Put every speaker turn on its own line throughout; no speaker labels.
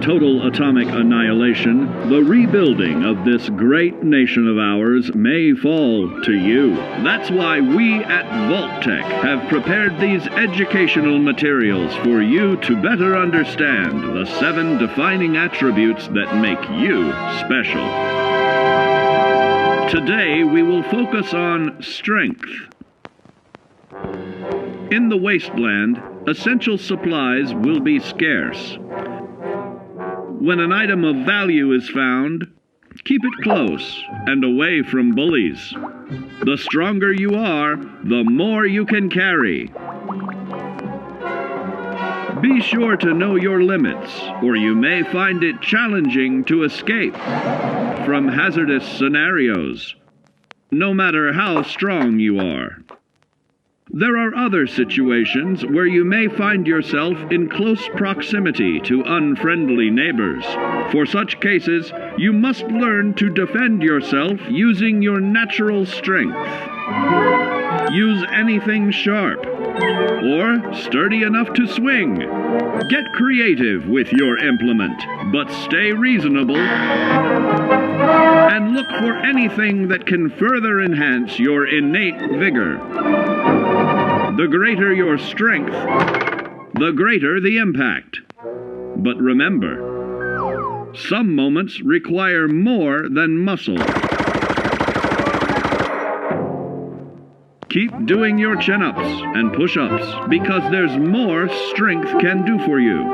total atomic annihilation, the rebuilding of this great nation of ours may fall to you. That's why we at Vault-Tec have prepared these educational materials for you to better understand the 7 defining attributes that make you special. Today we will focus on strength. In the wasteland, essential supplies will be scarce. When an item of value is found, keep it close and away from bullies. The stronger you are, the more you can carry. Be sure to know your limits, or you may find it challenging to escape from hazardous scenarios, no matter how strong you are. There are other situations where you may find yourself in close proximity to unfriendly neighbors. For such cases, you must learn to defend yourself using your natural strength. Use anything sharp or sturdy enough to swing. Get creative with your implement, but stay reasonable. And look for anything that can further enhance your innate vigor. The greater your strength, the greater the impact. But remember, some moments require more than muscle. Keep doing your chin-ups and push-ups because there's more strength can do for you.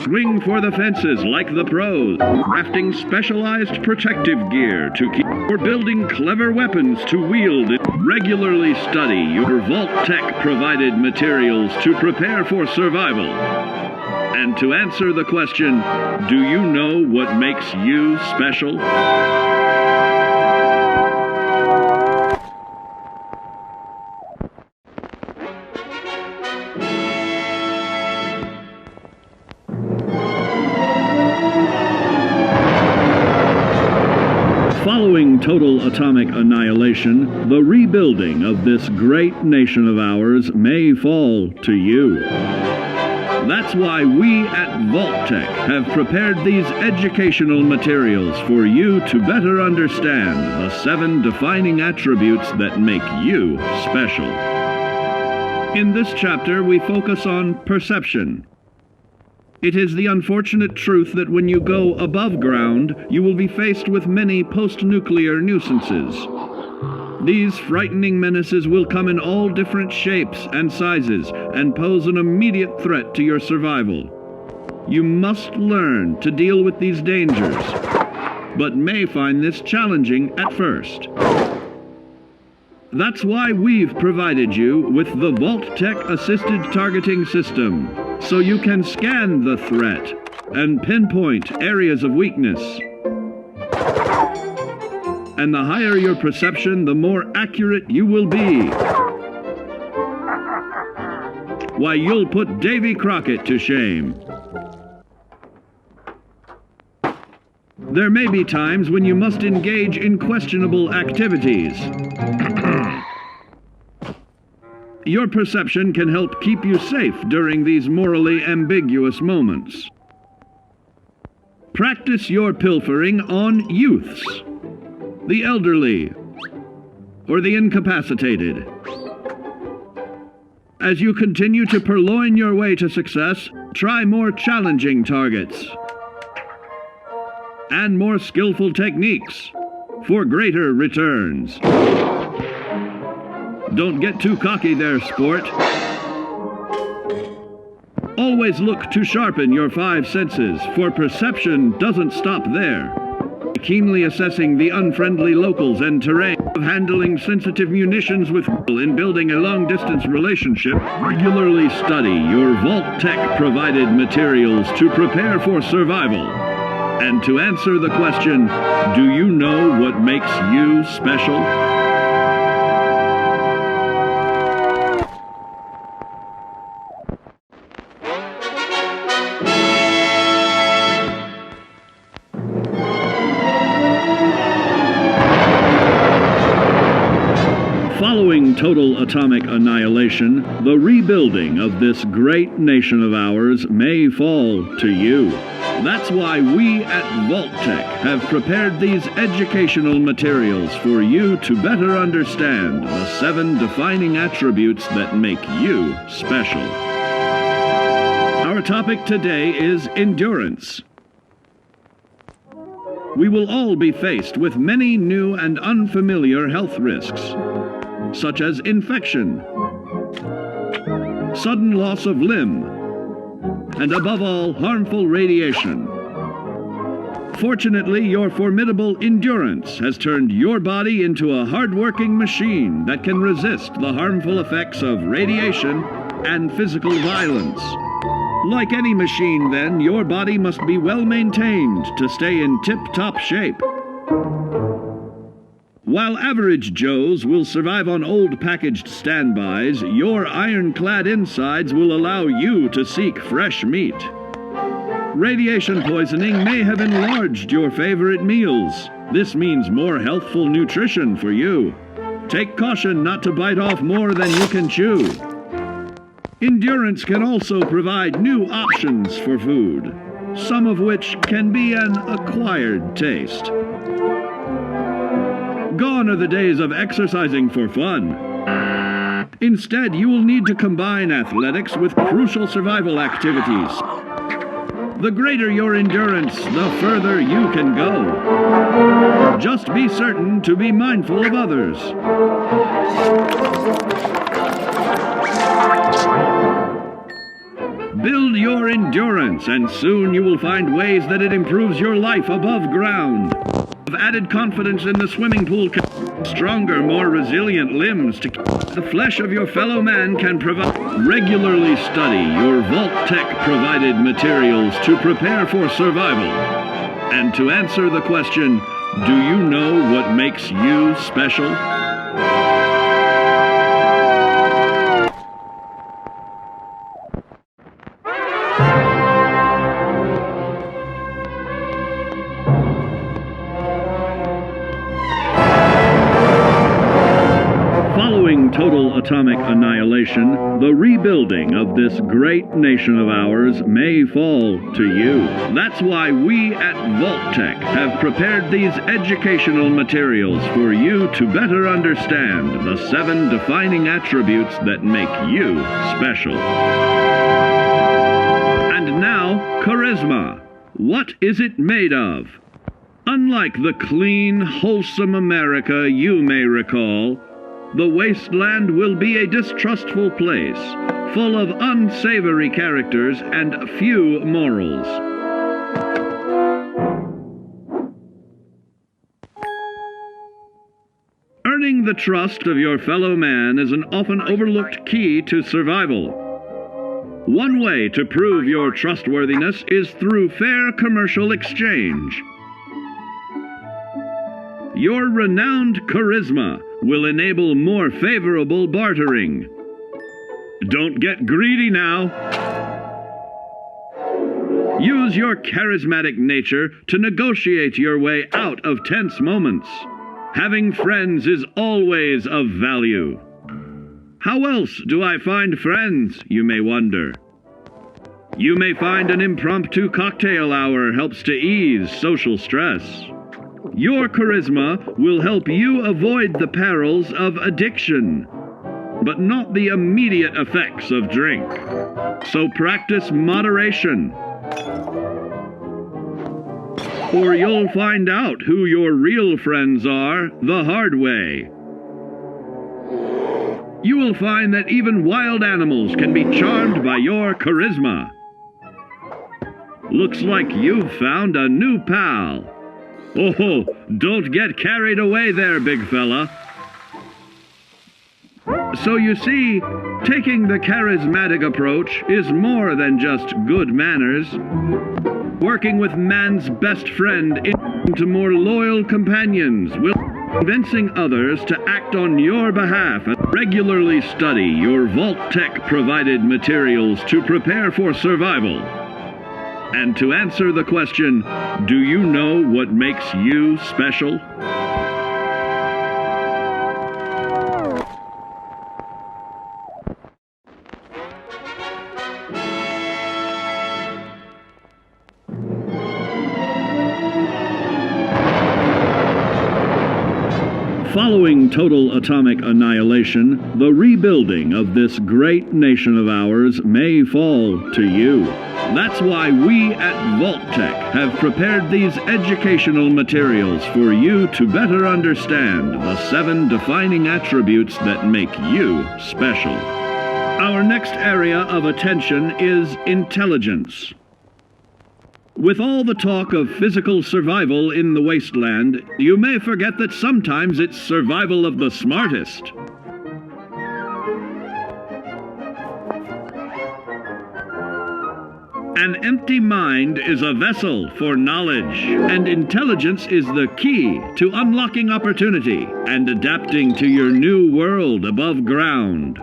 Swing for the fences like the pros, crafting specialized protective gear to keep, or building clever weapons to wield. Regularly study your Vault-Tec provided materials to prepare for survival. And to answer the question, do you know what makes you special? Following total atomic annihilation, the rebuilding of this great nation of ours may fall to you. That's why we at Vault-Tec have prepared these educational materials for you to better understand the 7 defining attributes that make you special. In this chapter, we focus on perception. It is the unfortunate truth that when you go above ground, you will be faced with many post-nuclear nuisances. These frightening menaces will come in all different shapes and sizes and pose an immediate threat to your survival. You must learn to deal with these dangers, but may find this challenging at first. That's why we've provided you with the Vault-Tec Assisted Targeting System, so you can scan the threat and pinpoint areas of weakness. And the higher your perception, the more accurate you will be. Why, you'll put Davy Crockett to shame. There may be times when you must engage in questionable activities. Your perception can help keep you safe during these morally ambiguous moments. Practice your pilfering on youths, the elderly, or the incapacitated. As you continue to purloin your way to success, try more challenging targets and more skillful techniques for greater returns. Don't get too cocky there, sport. Always look to sharpen your 5 senses, for perception doesn't stop there. Keenly assessing the unfriendly locals and terrain, of handling sensitive munitions with in building a long-distance relationship. Regularly study your Vault-Tec provided materials to prepare for survival. And to answer the question, do you know what makes you special? Following total atomic annihilation, the rebuilding of this great nation of ours may fall to you. That's why we at Vault-Tec have prepared these educational materials for you to better understand the 7 defining attributes that make you special. Our topic today is endurance. We will all be faced with many new and unfamiliar health risks, such as infection, sudden loss of limb, and above all, harmful radiation. Fortunately, your formidable endurance has turned your body into a hard-working machine that can resist the harmful effects of radiation and physical violence. Like any machine, then, your body must be well maintained to stay in tip-top shape. While average Joes will survive on old packaged standbys, your ironclad insides will allow you to seek fresh meat. Radiation poisoning may have enlarged your favorite meals. This means more healthful nutrition for you. Take caution not to bite off more than you can chew. Endurance can also provide new options for food, some of which can be an acquired taste. Gone are the days of exercising for fun. Instead, you will need to combine athletics with crucial survival activities. The greater your endurance, the further you can go. Just be certain to be mindful of others. Build your endurance, and soon you will find ways that it improves your life above ground. Added confidence in the swimming pool, stronger, more resilient limbs to keep the flesh of your fellow man can provide. Regularly study your Vault-Tec provided materials to prepare for survival. And to answer the question, do you know what makes you special? Total atomic annihilation, the rebuilding of this great nation of ours may fall to you. That's why we at Vault-Tec have prepared these educational materials for you to better understand the 7 defining attributes that make you special. And now, charisma. What is it made of? Unlike the clean, wholesome America you may recall, the wasteland will be a distrustful place, full of unsavory characters and few morals. Earning the trust of your fellow man is an often overlooked key to survival. One way to prove your trustworthiness is through fair commercial exchange. Your renowned charisma will enable more favorable bartering. Don't get greedy now. Use your charismatic nature to negotiate your way out of tense moments. Having friends is always of value. How else do I find friends, you may wonder? You may find an impromptu cocktail hour helps to ease social stress. Your charisma will help you avoid the perils of addiction, but not the immediate effects of drink. So practice moderation, or you'll find out who your real friends are the hard way. You will find that even wild animals can be charmed by your charisma. Looks like you've found a new pal. Oh, don't get carried away there, big fella. So you see, taking the charismatic approach is more than just good manners. Working with man's best friend into more loyal companions will convincing others to act on your behalf. Regularly study your Vault-Tec provided materials to prepare for survival. And to answer the question, do you know what makes you special? Following total atomic annihilation, the rebuilding of this great nation of ours may fall to you. That's why we at Vault-Tec have prepared these educational materials for you to better understand the 7 defining attributes that make you special. Our next area of attention is intelligence. With all the talk of physical survival in the wasteland, you may forget that sometimes it's survival of the smartest. An empty mind is a vessel for knowledge, and intelligence is the key to unlocking opportunity and adapting to your new world above ground.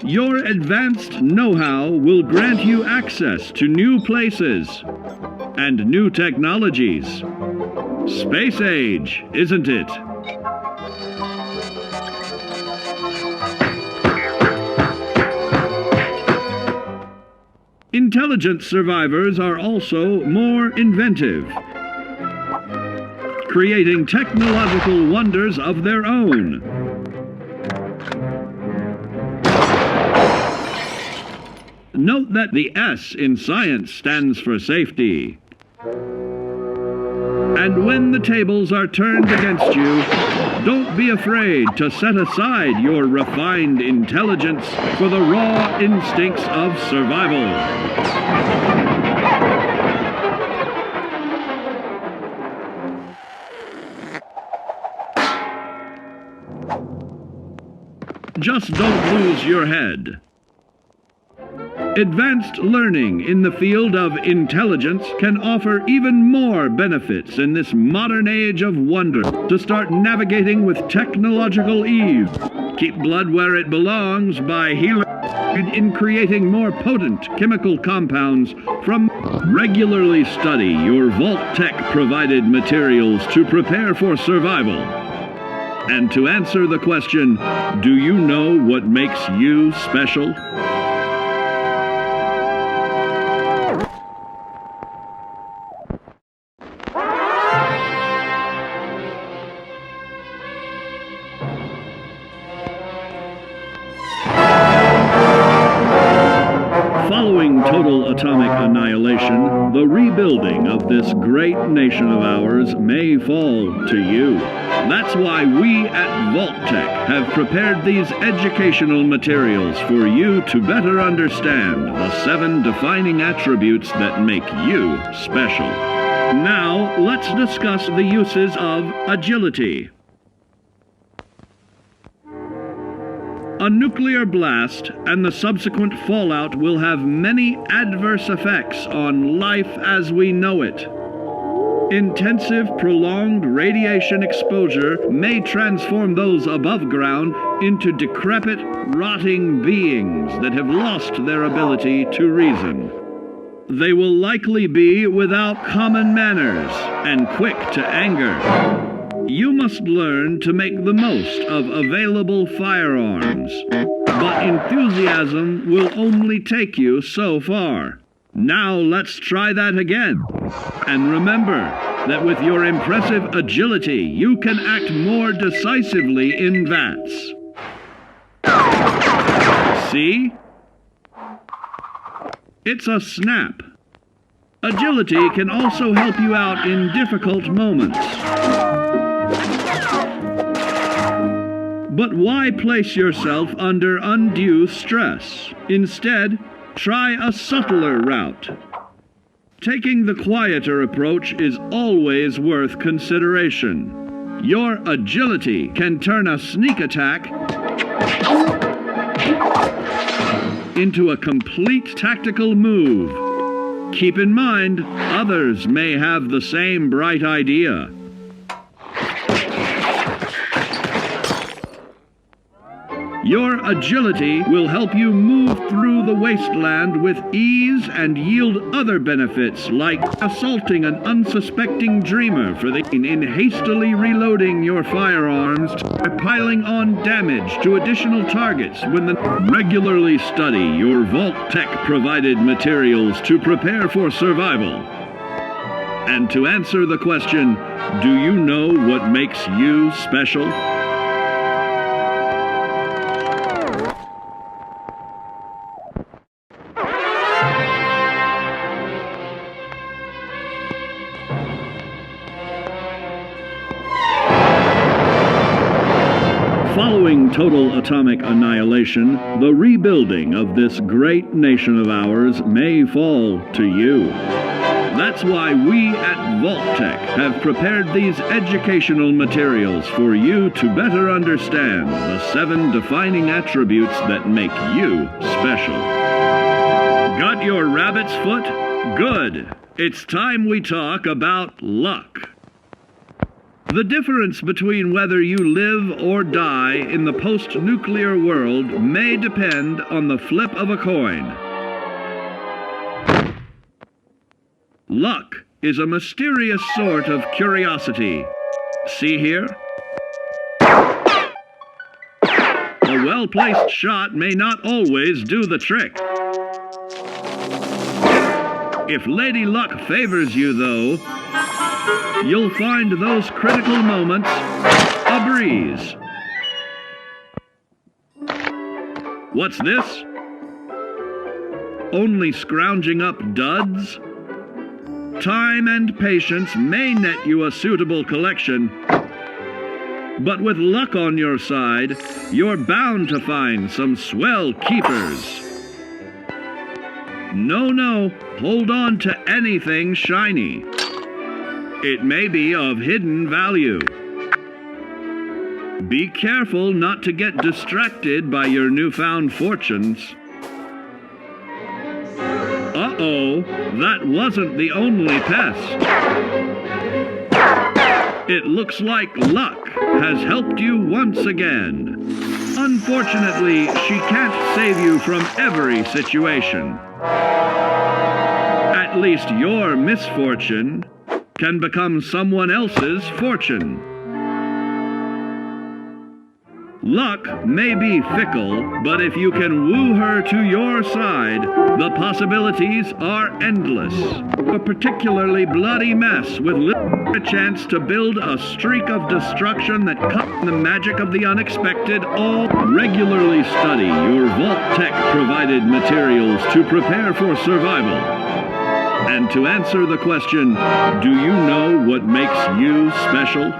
Your advanced know-how will grant you access to new places and new technologies. Space age, isn't it? Intelligent survivors are also more inventive, creating technological wonders of their own. Note that the S in science stands for safety. And when the tables are turned against you, don't be afraid to set aside your refined intelligence for the raw instincts of survival. Just don't lose your head. Advanced learning in the field of intelligence can offer even more benefits in this modern age of wonder. To start navigating with technological ease, keep blood where it belongs by healing in creating more potent chemical compounds from. Regularly study your Vault-Tec provided materials to prepare for survival. And to answer the question, do you know what makes you special? Following total atomic annihilation, the rebuilding of this great nation of ours may fall to you. That's why we at Vault-Tec have prepared these educational materials for you to better understand the 7 defining attributes that make you special. Now, let's discuss the uses of agility. A nuclear blast and the subsequent fallout will have many adverse effects on life as we know it. Intensive, prolonged radiation exposure may transform those above ground into decrepit, rotting beings that have lost their ability to reason. They will likely be without common manners and quick to anger. You must learn to make the most of available firearms, but enthusiasm will only take you so far. Now let's try that again. And remember that with your impressive agility, you can act more decisively in VATS. See? It's a snap. Agility can also help you out in difficult moments. But why place yourself under undue stress? Instead, try a subtler route. Taking the quieter approach is always worth consideration. Your agility can turn a sneak attack into a complete tactical move. Keep in mind, others may have the same bright idea. Your agility will help you move through the wasteland with ease and yield other benefits like assaulting an unsuspecting dreamer in hastily reloading your firearms by piling on damage to additional targets when regularly study your Vault-Tec provided materials to prepare for survival. And to answer the question, do you know what makes you special? Following total atomic annihilation, the rebuilding of this great nation of ours may fall to you. That's why we at Vault-Tec have prepared these educational materials for you to better understand the 7 defining attributes that make you special. Got your rabbit's foot? Good! It's time we talk about luck. The difference between whether you live or die in the post-nuclear world may depend on the flip of a coin. Luck is a mysterious sort of curiosity. See here? A well-placed shot may not always do the trick. If Lady Luck favors you, though, you'll find those critical moments a breeze. What's this? Only scrounging up duds? Time and patience may net you a suitable collection, but with luck on your side, you're bound to find some swell keepers. No, hold on to anything shiny. It may be of hidden value. Be careful not to get distracted by your newfound fortunes. Uh-oh, that wasn't the only pest. It looks like luck has helped you once again. Unfortunately, she can't save you from every situation. At least your misfortune can become someone else's fortune. Luck may be fickle, but if you can woo her to your side, the possibilities are endless. A particularly bloody mess with a chance to build a streak of destruction that cuts the magic of the unexpected. All regularly study your Vault-Tec provided materials to prepare for survival. And to answer the question, do you know what makes you special?